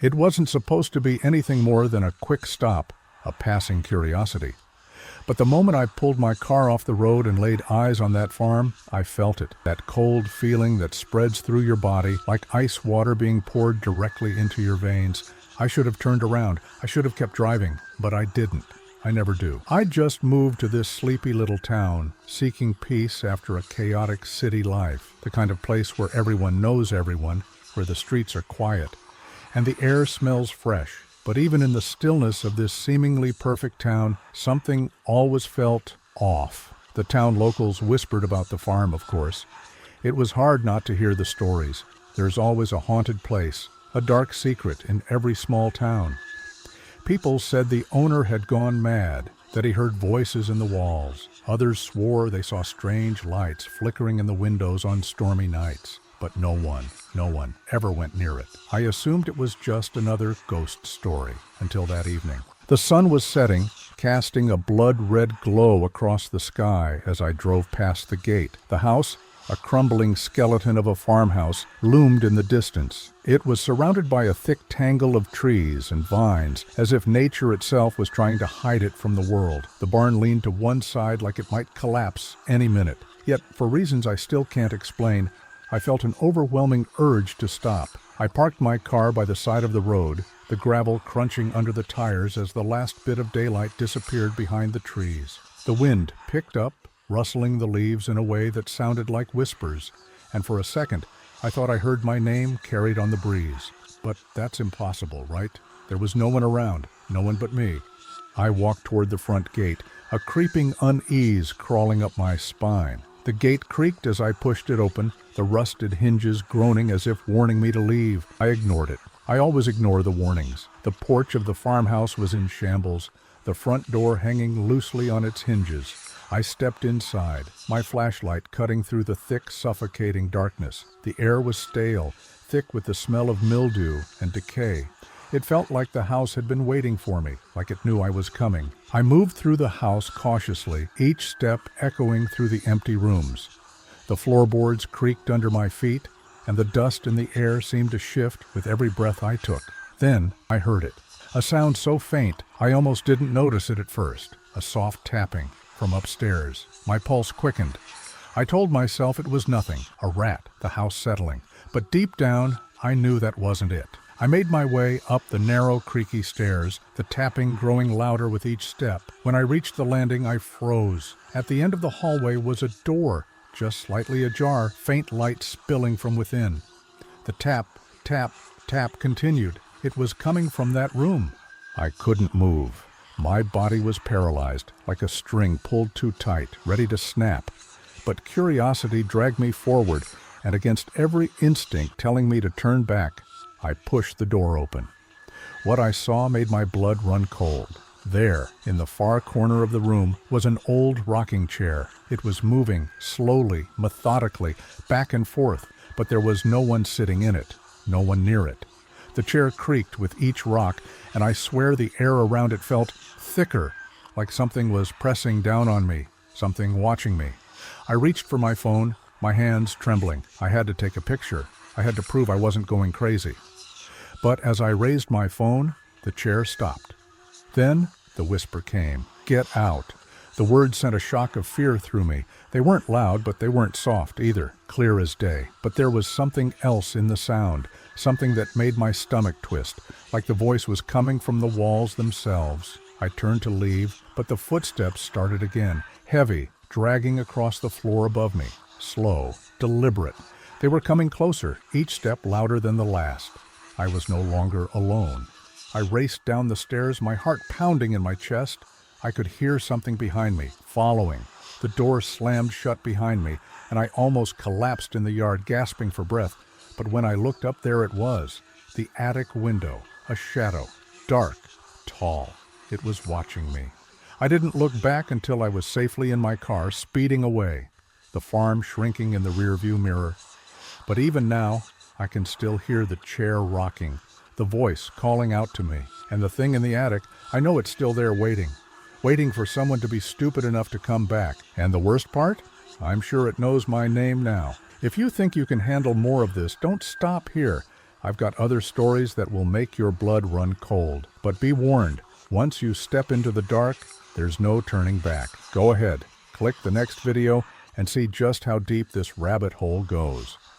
It wasn't supposed to be anything more than a quick stop, a passing curiosity. But the moment I pulled my car off the road and laid eyes on that farm, I felt it. That cold feeling that spreads through your body like ice water being poured directly into your veins. I should have turned around. I should have kept driving, but I didn't. I never do. I just moved to this sleepy little town, seeking peace after a chaotic city life, the kind of place where everyone knows everyone, where the streets are quiet, and the air smells fresh. But even in the stillness of this seemingly perfect town, something always felt off. The town locals whispered about the farm, of course. It was hard not to hear the stories. There's always a haunted place, a dark secret in every small town. People said the owner had gone mad, that he heard voices in the walls. Others swore they saw strange lights flickering in the windows on stormy nights. But no one ever went near it. I assumed it was just another ghost story until that evening. The sun was setting, casting a blood-red glow across the sky as I drove past the gate. The house, a crumbling skeleton of a farmhouse, loomed in the distance. It was surrounded by a thick tangle of trees and vines, as if nature itself was trying to hide it from the world. The barn leaned to one side like it might collapse any minute. Yet, for reasons I still can't explain, I felt an overwhelming urge to stop. I parked my car by the side of the road, the gravel crunching under the tires as the last bit of daylight disappeared behind the trees. The wind picked up, rustling the leaves in a way that sounded like whispers, and for a second I thought I heard my name carried on the breeze. But that's impossible, right? There was no one around, no one but me. I walked toward the front gate, a creeping unease crawling up my spine. The gate creaked as I pushed it open, the rusted hinges groaning as if warning me to leave. I ignored it. I always ignore the warnings. The porch of the farmhouse was in shambles, the front door hanging loosely on its hinges. I stepped inside, my flashlight cutting through the thick, suffocating darkness. The air was stale, thick with the smell of mildew and decay. It felt like the house had been waiting for me, like it knew I was coming. I moved through the house cautiously, each step echoing through the empty rooms. The floorboards creaked under my feet, and the dust in the air seemed to shift with every breath I took. Then I heard it, a sound so faint I almost didn't notice it at first, a soft tapping from upstairs. My pulse quickened. I told myself it was nothing, a rat, the house settling. But deep down, I knew that wasn't it. I made my way up the narrow, creaky stairs, the tapping growing louder with each step. When I reached the landing, I froze. At the end of the hallway was a door, just slightly ajar, faint light spilling from within. The tap, tap, tap continued. It was coming from that room. I couldn't move. My body was paralyzed, like a string pulled too tight, ready to snap. But curiosity dragged me forward, and against every instinct telling me to turn back, I pushed the door open. What I saw made my blood run cold. There, in the far corner of the room, was an old rocking chair. It was moving, slowly, methodically, back and forth, but there was no one sitting in it, no one near it. The chair creaked with each rock, and I swear the air around it felt thicker, like something was pressing down on me, something watching me. I reached for my phone, my hands trembling. I had to take a picture. I had to prove I wasn't going crazy. But as I raised my phone, the chair stopped. Then the whisper came, "Get out." The words sent a shock of fear through me. They weren't loud, but they weren't soft either, clear as day. But there was something else in the sound, something that made my stomach twist, like the voice was coming from the walls themselves. I turned to leave, but the footsteps started again, heavy, dragging across the floor above me, slow, deliberate. They were coming closer, each step louder than the last. I was no longer alone. I raced down the stairs, my heart pounding in my chest. I could hear something behind me, following. The door slammed shut behind me, and I almost collapsed in the yard, gasping for breath. But when I looked up, there it was, the attic window, a shadow, dark, tall. It was watching me. I didn't look back until I was safely in my car, speeding away, the farm shrinking in the rearview mirror. But even now, I can still hear the chair rocking, the voice calling out to me, and the thing in the attic, I know it's still there waiting for someone to be stupid enough to come back. And the worst part? I'm sure it knows my name now. If you think you can handle more of this, don't stop here. I've got other stories that will make your blood run cold. But be warned, once you step into the dark, there's no turning back. Go ahead, click the next video, and see just how deep this rabbit hole goes.